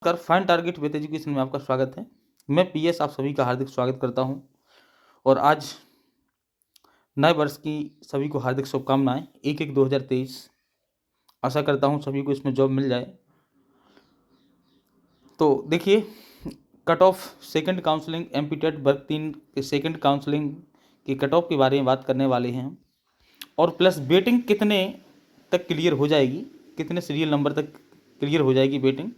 कर fine target with education में आपका स्वागत है। मैं पीएस आप सभी का हार्दिक स्वागत करता हूं और आज नए वर्ष की सभी को हार्दिक शुभकामनाएं। 1/1/2023 आशा करता हूं सभी को इसमें जॉब मिल जाए। तो देखिए, cut off second counselling MP TET वर्ग 3 के सेकंड काउंसलिंग के कट ऑफ के बारे में बात करने वाले हैं और प्लस बेटिंग कितने तक क्लियर हो जाएगी, कितने सीरियल नंबर तक क्लियर हो जाएगी बेटिंग।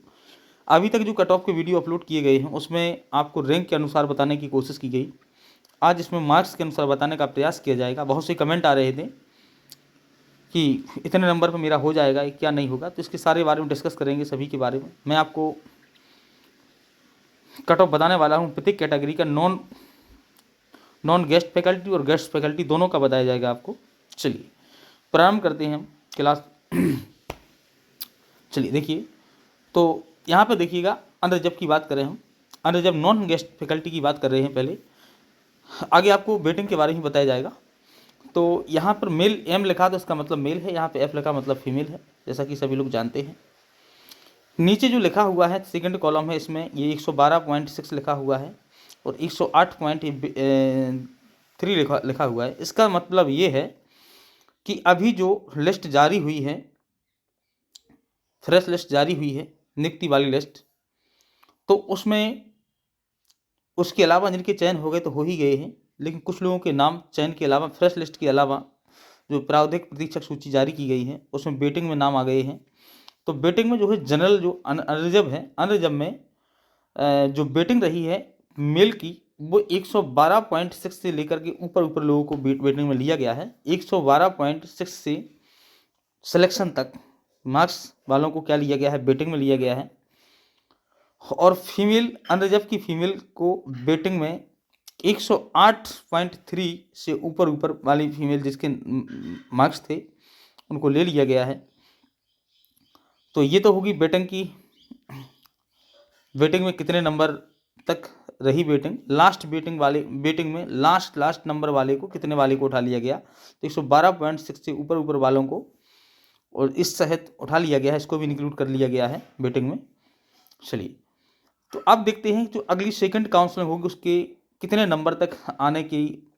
अभी तक जो कट ऑफ के वीडियो अपलोड किए गए हैं उसमें आपको रैंक के अनुसार बताने की कोशिश की गई। आज इसमें मार्क्स के अनुसार बताने का प्रयास किया जाएगा। बहुत से कमेंट आ रहे थे कि इतने नंबर पर मेरा हो जाएगा क्या नहीं होगा, तो इसके सारे बारे में डिस्कस करेंगे। सभी के बारे में मैं आपको कट ऑफ बताने वाला हूँ। प्रत्येक कैटेगरी का नॉन गेस्ट फैकल्टी और गेस्ट फैकल्टी दोनों का बताया जाएगा आपको। चलिए प्रारंभ करते हैं हम क्लास। चलिए देखिए, तो यहाँ पे देखिएगा, अनरिजर्व की बात करें हम, अनरिजर्व नॉन गेस्ट फैकल्टी की बात कर रहे हैं। पहले आगे आपको बेटिंग के बारे में बताया जाएगा। तो यहाँ पर मेल एम लिखा तो इसका मतलब मेल है, यहाँ पे एफ लिखा मतलब फीमेल है, जैसा कि सभी लोग जानते हैं। नीचे जो लिखा हुआ है सेकंड कॉलम है, इसमें ये 112.6 लिखा हुआ है और 108.3 लिखा हुआ है। इसका मतलब ये है कि अभी जो लिस्ट जारी हुई है, फ्रेश लिस्ट जारी हुई है, नियुक्ति वाली लिस्ट, तो उसमें उसके अलावा जिनके चयन हो गए तो हो ही गए हैं, लेकिन कुछ लोगों के नाम चयन के अलावा, फ्रेश लिस्ट के अलावा जो प्रावधानिक प्रतीक्षक सूची जारी की गई है उसमें बेटिंग में नाम आ गए हैं। तो बेटिंग में जो है जनरल जो अनरिजर्व है, अनरिजर्व में जो बेटिंग रही है मेल की, वो 112.6 से लेकर के ऊपर लोगों को बेटिंग में लिया गया है। 112.6 से सिलेक्शन तक मार्क्स वालों को क्या लिया गया है, बेटिंग में लिया गया है। और फीमेल अनरिजर्व की फीमेल को बेटिंग में 108.3 से ऊपर वाली फीमेल जिसके मार्क्स थे उनको ले लिया गया है। तो ये तो होगी बेटिंग की, बेटिंग में कितने नंबर तक रही बेटिंग। लास्ट बेटिंग में लास्ट नंबर वाले को, कितने वाले को उठा लिया गया, तो 112.6 से ऊपर वालों को और इस सहित उठा लिया गया है, इसको भी इंक्लूड कर लिया गया है बेटिंग में। चलिए, तो अब देखते हैं जो अगली सेकंड काउंसलिंग होगी उसके कितने नंबर तक आने की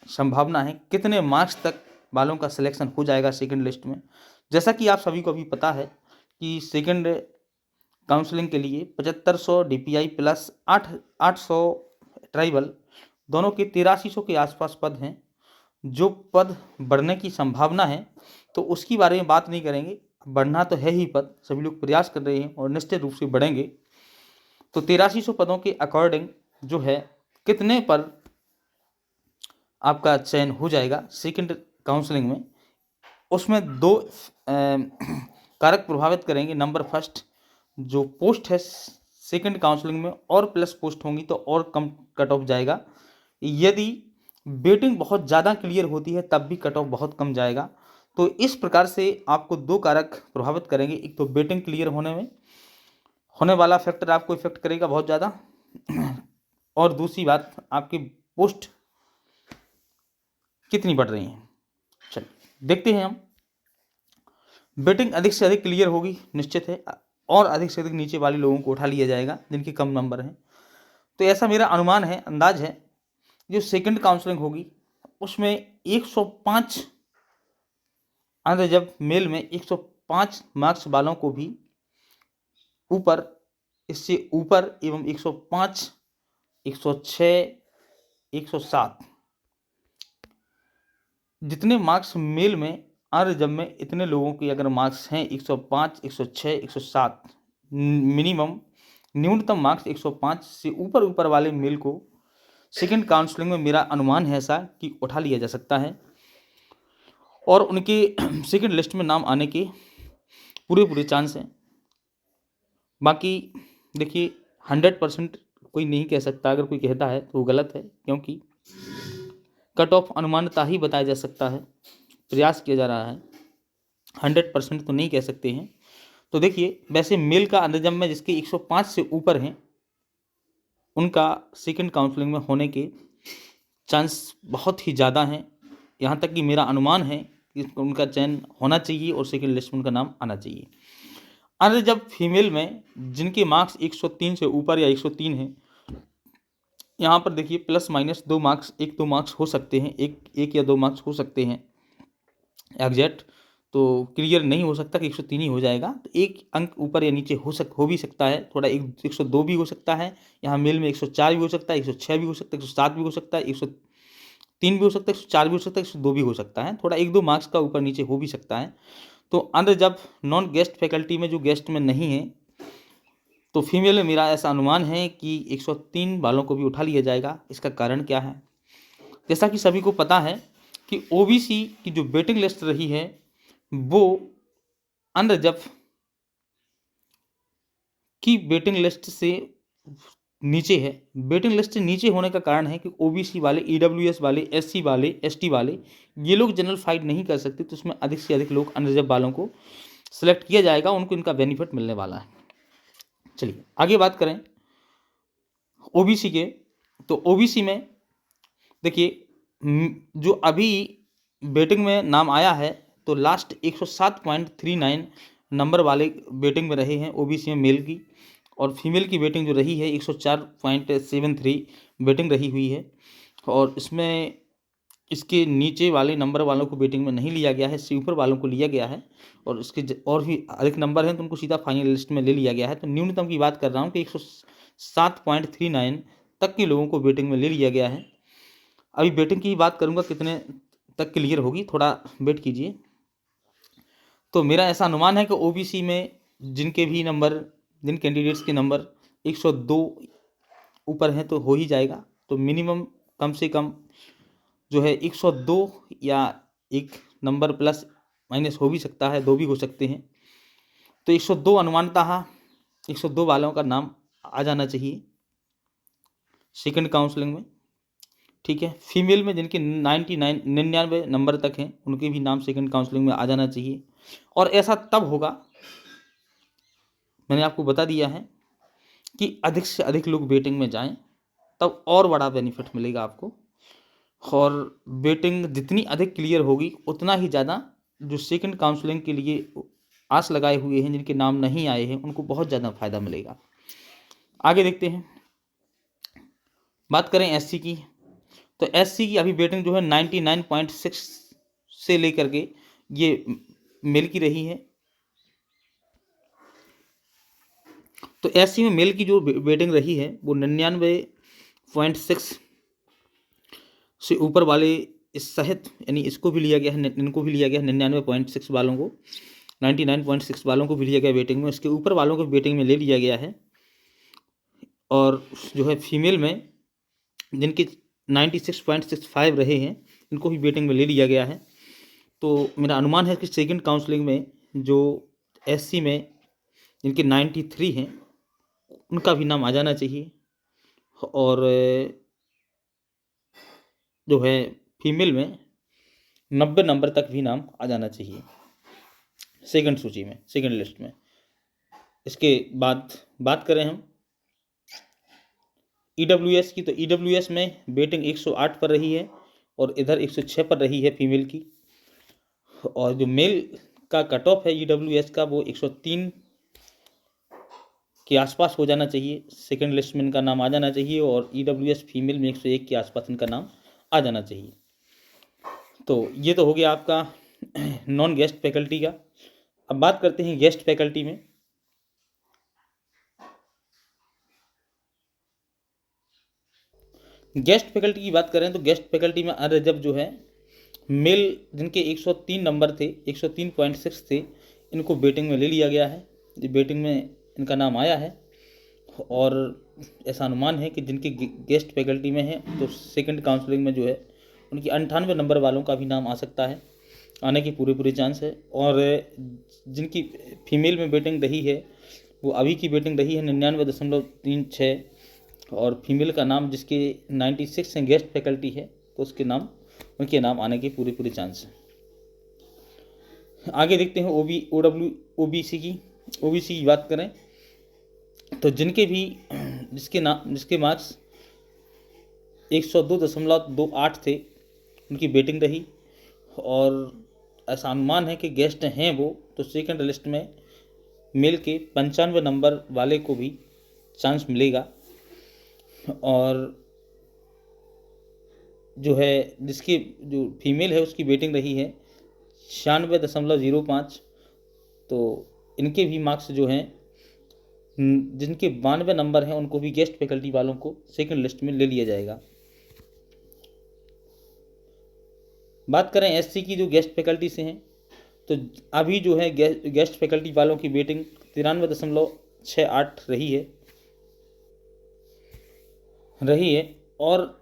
संभावना है, कितने मार्क्स तक वालों का सिलेक्शन हो जाएगा सेकंड लिस्ट में। जैसा कि आप सभी को अभी पता है कि सेकंड काउंसलिंग के लिए 7500 डीपीआई प्लस 800 ट्राइबल, दोनों के 8300 के आसपास पद हैं। जो पद बढ़ने की संभावना है तो उसकी बारे में बात नहीं करेंगे, बढ़ना तो है ही पद, सभी लोग प्रयास कर रहे हैं और निश्चित रूप से बढ़ेंगे। तो 8300 पदों के अकॉर्डिंग जो है कितने पर आपका चयन हो जाएगा सेकंड काउंसलिंग में, उसमें दो कारक प्रभावित करेंगे। नंबर फर्स्ट, जो पोस्ट है सेकंड काउंसलिंग में और प्लस पोस्ट होंगी तो और कम कट ऑफ जाएगा। यदि बेटिंग बहुत ज़्यादा क्लियर होती है तब भी कट ऑफ बहुत कम जाएगा। तो इस प्रकार से आपको दो कारक प्रभावित करेंगे। एक तो बेटिंग क्लियर होने में होने वाला फैक्टर आपको इफेक्ट करेगा बहुत ज़्यादा, और दूसरी बात आपकी पोस्ट कितनी बढ़ रही है। चलिए देखते हैं हम। बेटिंग अधिक से अधिक क्लियर होगी निश्चित है, और अधिक से अधिक नीचे वाले लोगों को उठा लिया जाएगा जिनके कम नंबर हैं। तो ऐसा मेरा अनुमान है, अंदाज है, जो सेकंड काउंसलिंग होगी उसमें 105 अनरिजर्व मेल में 105 मार्क्स वालों को भी ऊपर, इससे ऊपर एवं 105, 106, 107 जितने मार्क्स मेल में अनरिजर्व में, इतने लोगों के अगर मार्क्स हैं 105, 106, 107, मिनिमम न्यूनतम मार्क्स 105 से ऊपर वाले मेल को सेकंड काउंसलिंग में मेरा अनुमान है ऐसा कि उठा लिया जा सकता है और उनके सेकंड लिस्ट में नाम आने के पूरे चांस हैं। बाकी देखिए 100% कोई नहीं कह सकता, अगर कोई कहता है तो वो गलत है, क्योंकि कट ऑफ अनुमानता ही बताया जा सकता है, प्रयास किया जा रहा है, 100% तो नहीं कह सकते हैं। तो देखिए, वैसे मेल का अनरिजर्व में जिसके 105 से ऊपर हैं उनका सेकंड काउंसलिंग में होने के चांस बहुत ही ज़्यादा हैं। यहाँ तक कि मेरा अनुमान है कि उनका चयन होना चाहिए और सेकंड लिस्ट में उनका नाम आना चाहिए। अरे जब फीमेल में जिनके मार्क्स 103 से ऊपर या 103 हैं, यहाँ पर देखिए प्लस माइनस 2 मार्क्स, 1-2 मार्क्स हो सकते हैं, एक या 2 मार्क्स हो सकते हैं एग्जैक्ट, तो क्लियर नहीं हो सकता कि 103 ही हो जाएगा। तो एक अंक ऊपर या नीचे हो भी सकता है, थोड़ा 102 भी हो सकता है, यहाँ मेल में 104 भी हो सकता है, 106 भी हो सकता है, 107 भी हो सकता है, 103 भी हो सकता है, 104 भी हो सकता है, 102 भी हो सकता है, थोड़ा 1-2 मार्क्स का ऊपर नीचे हो भी सकता है। तो अंदर जब नॉन गेस्ट फैकल्टी में जो गेस्ट में नहीं है, तो फीमेल में मेरा ऐसा अनुमान है कि 103 वालों को भी उठा लिया जाएगा। इसका कारण क्या है? जैसा कि सभी को पता है कि ओबीसी की जो वेटिंग लिस्ट रही है वो अंडर जब की वेटिंग लिस्ट से नीचे है। वेटिंग लिस्ट से नीचे होने का कारण है कि ओबीसी वाले, ईडब्ल्यूएस वाले, एससी वाले, एसटी वाले, ये लोग जनरल फाइट नहीं कर सकते, तो उसमें अधिक से अधिक लोग अनरिजर्व वालों को सिलेक्ट किया जाएगा, उनको इनका बेनिफिट मिलने वाला है। चलिए आगे बात करें ओबीसी के। तो ओबीसी में देखिए जो अभी वेटिंग में नाम आया है, तो लास्ट 107.39 नंबर वाले वेटिंग में रहे हैं ओबीसी में मेल की, और फीमेल की वेटिंग जो रही है 104.73 वेटिंग रही हुई है। और इसमें इसके नीचे वाले नंबर वालों को वेटिंग में नहीं लिया गया है, इससे ऊपर वालों को लिया गया है, और इसके और भी अधिक नंबर हैं तो उनको सीधा फाइनल लिस्ट में ले लिया गया है। तो न्यूनतम की बात कर रहा हूँ कि 107.39 तक के लोगों को वेटिंग में ले लिया गया है। अभी वेटिंग की बात करूँगा कितने तक क्लियर होगी, थोड़ा वेट कीजिए। तो मेरा ऐसा अनुमान है कि ओबीसी में जिनके भी नंबर, जिन कैंडिडेट्स के नंबर 102 ऊपर हैं तो हो ही जाएगा। तो मिनिमम कम से कम जो है 102 या एक नंबर प्लस माइनस हो भी सकता है, 2 भी हो सकते हैं। तो 102 अनुमानतः 102 वालों का नाम आ जाना चाहिए सेकंड काउंसलिंग में, ठीक है। फीमेल में जिनके 99 नंबर तक हैं उनके भी नाम सेकंड काउंसलिंग में आ जाना चाहिए। और ऐसा तब होगा, मैंने आपको बता दिया है कि अधिक से अधिक लोग वेटिंग में जाएं, तब और बड़ा बेनिफिट मिलेगा आपको। और वेटिंग जितनी अधिक क्लियर होगी उतना ही ज़्यादा जो सेकंड काउंसलिंग के लिए आस लगाए हुए हैं, जिनके नाम नहीं आए हैं, उनको बहुत ज़्यादा फायदा मिलेगा। आगे देखते हैं, बात करें एससी की। तो एससी की अभी वेटिंग जो है 99.6 से लेकर के ये मेल की रही है। तो एससी में मेल की जो वेटिंग रही है वो 99.6 से ऊपर वाले इस सहित, यानी इसको भी लिया गया है, इनको भी लिया गया है 99.6 वालों को, 99.6 वालों को भी लिया गया वेटिंग में, इसके ऊपर वालों को वेटिंग में ले लिया गया है। और जो है फीमेल में जिनके 96.65 रहे हैं इनको भी वेटिंग में ले लिया गया है। तो मेरा अनुमान है कि सेकंड काउंसलिंग में जो एससी में जिनके 93 हैं उनका भी नाम आ जाना चाहिए। और जो है फीमेल में 90 नंबर तक भी नाम आ जाना चाहिए सेकंड सूची में, सेकंड लिस्ट में। इसके बाद बात करें हम ईडब्ल्यूएस की। तो ईडब्ल्यूएस में वेटिंग 108 पर रही है और इधर 106 पर रही है फीमेल की। और जो मेल का कट ऑफ है ईडब्ल्यूएस का वो 103 के आसपास हो जाना चाहिए, सेकंड लिस्ट में इनका नाम आ जाना चाहिए। और ईडब्ल्यूएस फीमेल में 101 के आसपास इनका नाम आ जाना चाहिए। तो ये तो हो गया आपका नॉन गेस्ट फैकल्टी का। अब बात करते हैं गेस्ट फैकल्टी में। गेस्ट फैकल्टी की बात करें तो गेस्ट फैकल्टी में अनरिजर्व जो है मेल जिनके 103 नंबर थे, 103.6 थे, इनको वेटिंग में ले लिया गया है। ये वेटिंग में इनका नाम आया है। और ऐसा अनुमान है कि जिनके गेस्ट फैकल्टी में है तो सेकंड काउंसलिंग में जो है उनकी 98 नंबर वालों का भी नाम आ सकता है, आने की पूरे चांस है। और जिनकी फीमेल में वेटिंग रही है वो अभी की वेटिंग रही है 99.36, और फीमेल का नाम जिसके 96 में गेस्ट फैकल्टी है तो उसके नाम, उनके नाम आने के पूरे चांस हैं। आगे देखते हैं ओबीसी की बात करें तो जिनके भी जिसके मार्क्स 102.28 थे उनकी वेटिंग रही। और ऐसा अनुमान है कि गेस्ट हैं वो तो सेकंड लिस्ट में मेल के 95 नंबर वाले को भी चांस मिलेगा। और जो है जिसकी जो फीमेल है उसकी वेटिंग रही है 96.05। तो इनके भी मार्क्स जो हैं जिनके 92 नंबर हैं उनको भी गेस्ट फैकल्टी वालों को सेकंड लिस्ट में ले लिया जाएगा। बात करें एससी की जो गेस्ट फैकल्टी से हैं, तो अभी जो है गेस्ट फैकल्टी वालों की वेटिंग 93.68 रही है। और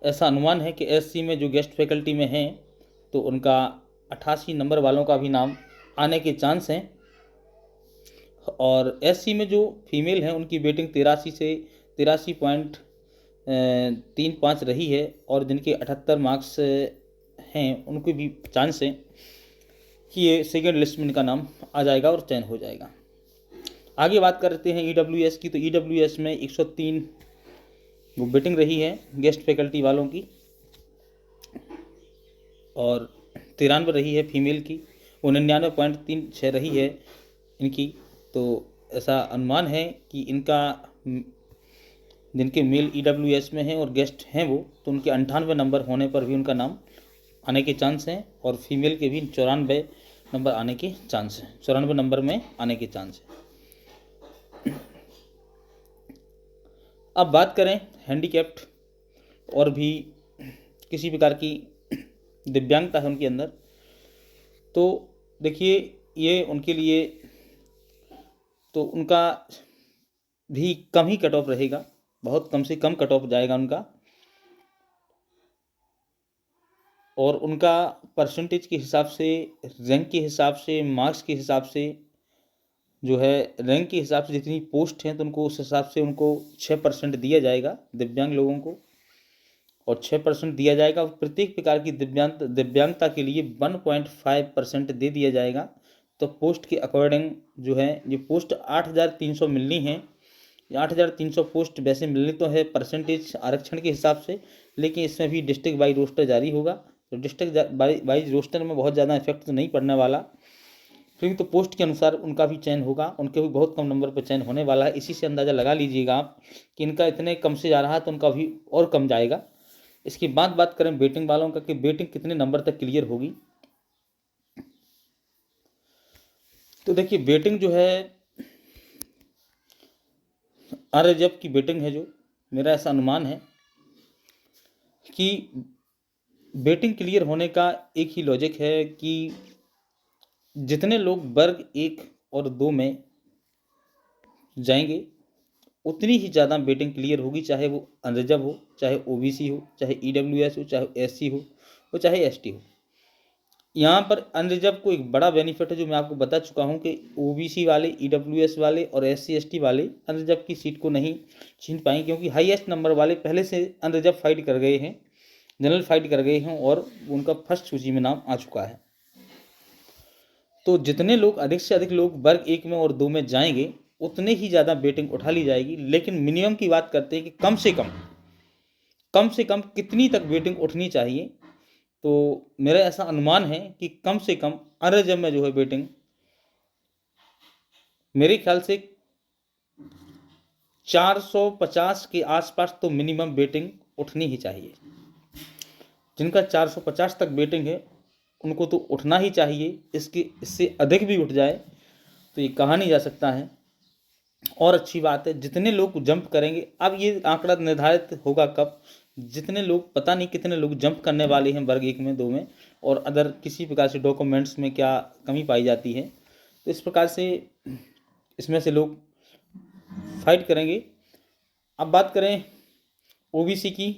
ऐसा अनुमान है कि एससी में जो गेस्ट फैकल्टी में हैं तो उनका 88 नंबर वालों का भी नाम आने के चांस हैं। और एससी में जो फीमेल हैं उनकी वेटिंग 83.35 रही है। और जिनके 78 मार्क्स हैं उनको भी चांस है कि ये सेकेंड लिस्ट में इनका नाम आ जाएगा और चयन हो जाएगा। आगे बात करते हैं ईडब्ल्यूएस की। तो ईडब्ल्यूएस में 103 वो वेटिंग रही है गेस्ट फैकल्टी वालों की और 93 रही है फीमेल की। 99.36 रही है इनकी। तो ऐसा अनुमान है कि इनका जिनके मेल ईडब्ल्यूएस में हैं और गेस्ट हैं वो, तो उनके 98 नंबर होने पर भी उनका नाम आने के चांस हैं। और फीमेल के भी 94 नंबर आने के चांस हैं, 94 नंबर में आने के चांस हैं। अब बात करें हैंडीकैप्ड और भी किसी प्रकार की दिव्यांगता है उनके अंदर, तो देखिए ये उनके लिए तो उनका भी कम ही कट ऑफ रहेगा, बहुत कम से कम कट ऑफ जाएगा उनका। और उनका परसेंटेज के हिसाब से, रैंक के हिसाब से, मार्क्स के हिसाब से जो है, रैंक के हिसाब से जितनी पोस्ट हैं तो उनको उस हिसाब से उनको 6% दिया जाएगा दिव्यांग लोगों को। और 6% दिया जाएगा। प्रत्येक प्रकार की दिव्यांगता के लिए 1.5% दे दिया जाएगा। तो पोस्ट के अकॉर्डिंग जो है ये पोस्ट 8,300 मिलनी है। 8,300 पोस्ट वैसे मिलनी तो है परसेंटेज आरक्षण के हिसाब से, लेकिन इसमें भी डिस्ट्रिक्ट वाइज रोस्टर जारी होगा। तो डिस्ट्रिक्ट वाइज रोस्टर में बहुत ज़्यादा इफेक्ट तो नहीं पड़ने वाला, क्योंकि तो पोस्ट के अनुसार उनका भी चयन होगा। उनके भी बहुत कम नंबर पर चयन होने वाला है। इसी से अंदाज़ा लगा लीजिएगा आप कि इनका इतने कम से जा रहा है तो उनका भी और कम जाएगा। इसके बाद बात करें बेटिंग वालों का कि बेटिंग कितने नंबर तक क्लियर होगी। तो देखिए बेटिंग जो है अरजब की बेटिंग है, जो मेरा ऐसा अनुमान है कि बेटिंग क्लियर होने का एक ही लॉजिक है कि जितने लोग वर्ग 1 और 2 में जाएंगे उतनी ही ज़्यादा बेटिंग क्लियर होगी, चाहे वो अनरिजर्व हो, चाहे ओबीसी हो, चाहे ईडब्ल्यूएस हो, चाहे एससी हो, और चाहे एसटी हो। यहाँ पर अनरिजर्व को एक बड़ा बेनिफिट है जो मैं आपको बता चुका हूँ कि ओबीसी वाले, ईडब्ल्यूएस वाले और एससी एसटी वाले अनरिजर्व की सीट को नहीं छीन पाएंगे, क्योंकि हाईएस्ट नंबर वाले पहले से अनरिजर्व फाइट कर गए हैं, जनरल फाइट कर गए हैं और उनका फर्स्ट सूची में नाम आ चुका है। तो जितने लोग अधिक से अधिक लोग वर्ग 1 में और 2 में जाएंगे उतने ही ज़्यादा बेटिंग उठा ली जाएगी। लेकिन मिनिमम की बात करते हैं कि कम से कम कितनी तक बेटिंग उठनी चाहिए। तो मेरा ऐसा अनुमान है कि कम से कम अनरिजर्व में जो है बेटिंग मेरे ख्याल से 450 के आसपास तो मिनिमम बेटिंग उठनी ही चाहिए। जिनका 450 तक बेटिंग है उनको तो उठना ही चाहिए। इससे अधिक भी उठ जाए तो ये कहा नहीं जा सकता है। और अच्छी बात है जितने लोग जंप करेंगे, अब ये आंकड़ा निर्धारित होगा कब, जितने लोग, पता नहीं कितने लोग जंप करने वाले हैं वर्ग 1 में, 2 में, और अदर किसी प्रकार से डॉक्यूमेंट्स में क्या कमी पाई जाती है, तो इस प्रकार से इसमें से लोग फाइट करेंगे। अब बात करें ओबीसी की,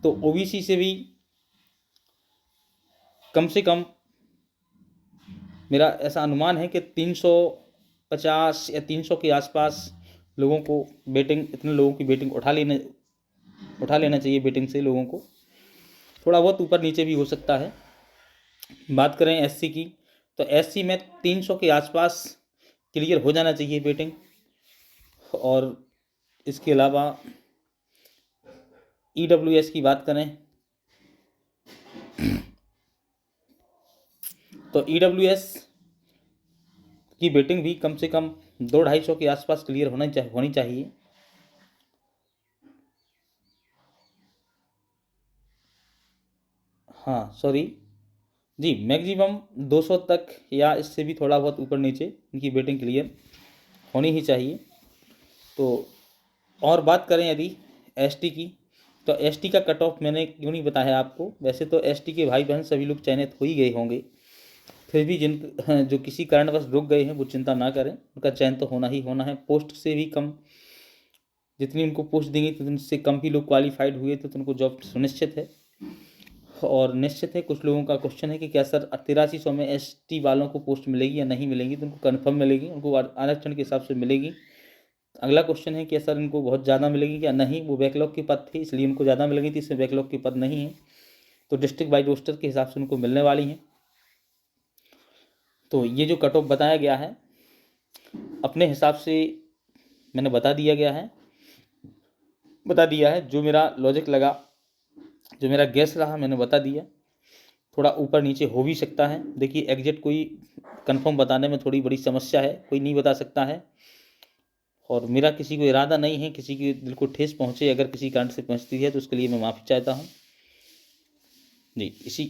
तो ओबीसी से भी कम से कम मेरा ऐसा अनुमान है कि 350 या 300 के आसपास लोगों को बेटिंग, इतने लोगों की बेटिंग उठा लेना चाहिए। बेटिंग से लोगों को थोड़ा बहुत ऊपर नीचे भी हो सकता है। बात करें एससी की, तो एससी में 300 के आसपास क्लियर हो जाना चाहिए बेटिंग। और इसके अलावा ईडब्ल्यूएस की बात करें तो ईडब्ल्यूएस की वेटिंग भी कम से कम 200-250 के आसपास क्लियर होनी चाहिए। हाँ सॉरी जी, मैक्सिमम 200 तक या इससे भी थोड़ा बहुत ऊपर नीचे इनकी वेटिंग क्लियर होनी ही चाहिए। तो और बात करें यदि एसटी की, तो एसटी का कट ऑफ मैंने क्यों नहीं बताया आपको। वैसे तो एसटी के भाई बहन सभी लोग चयनित हो ही गए होंगे, फिर भी जो किसी कारणवश रुक गए हैं वो चिंता ना करें, उनका चयन तो होना ही होना है। पोस्ट से भी कम, जितनी उनको पोस्ट देंगे तो उनसे कम ही लोग क्वालिफाइड हुए तो उनको जॉब सुनिश्चित है। और निश्चित है कुछ लोगों का क्वेश्चन है कि क्या सर 8300 में एसटी वालों को पोस्ट मिलेगी या नहीं मिलेगी, तो उनको कन्फर्म मिलेगी, उनको आरक्षण के हिसाब से मिलेगी। अगला क्वेश्चन है कि सर इनको बहुत ज़्यादा मिलेगी क्या, नहीं, वो बैकलॉग के पद थे इसलिए उनको ज़्यादा मिलेगी थी, इसमें बैकलॉग के पद नहीं है, तो डिस्ट्रिक्ट बाई रोस्टर के हिसाब से उनको मिलने वाली हैं। तो ये जो कट ऑफ बताया गया है अपने हिसाब से मैंने बता दिया है, जो मेरा लॉजिक लगा, जो मेरा गैस रहा मैंने बता दिया। थोड़ा ऊपर नीचे हो भी सकता है, देखिए एग्जैक्ट कोई कंफर्म बताने में थोड़ी बड़ी समस्या है, कोई नहीं बता सकता है। और मेरा किसी को इरादा नहीं है किसी के दिल को ठेस पहुँचे, अगर किसी कारण से पहुँचती है तो उसके लिए मैं माफ़ी चाहता हूँ जी। इसी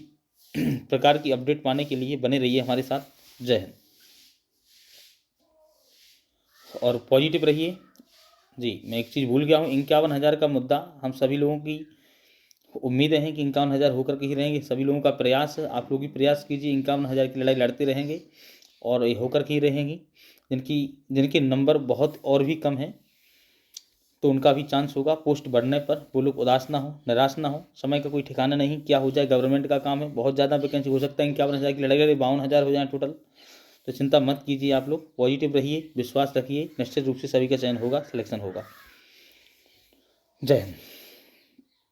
प्रकार की अपडेट पाने के लिए बने रहिए हमारे साथ। जय हिंद और पॉजिटिव रहिए जी। मैं एक चीज़ भूल गया हूँ, 51,000 का मुद्दा हम सभी लोगों की उम्मीदें हैं कि 51,000 होकर के ही रहेंगे। सभी लोगों का प्रयास है, आप लोग भी प्रयास कीजिए, 51,000 की लड़ाई लड़ते रहेंगे और ये होकर के ही रहेंगी। जिनके नंबर बहुत और भी कम हैं तो उनका भी चांस होगा पोस्ट बढ़ने पर। वो लोग उदास ना हो, निराश ना हो, समय का कोई ठिकाना नहीं, क्या हो जाए, गवर्नमेंट का काम है, बहुत ज़्यादा वैकेंसी हो सकता है 51,000 की लड़ाई लड़े 52,000 हो जाए टोटल। तो चिंता मत कीजिए, आप लोग पॉजिटिव रहिए, विश्वास रखिए, निश्चित रूप से सभी का चयन होगा, सिलेक्शन होगा। जय हिंद।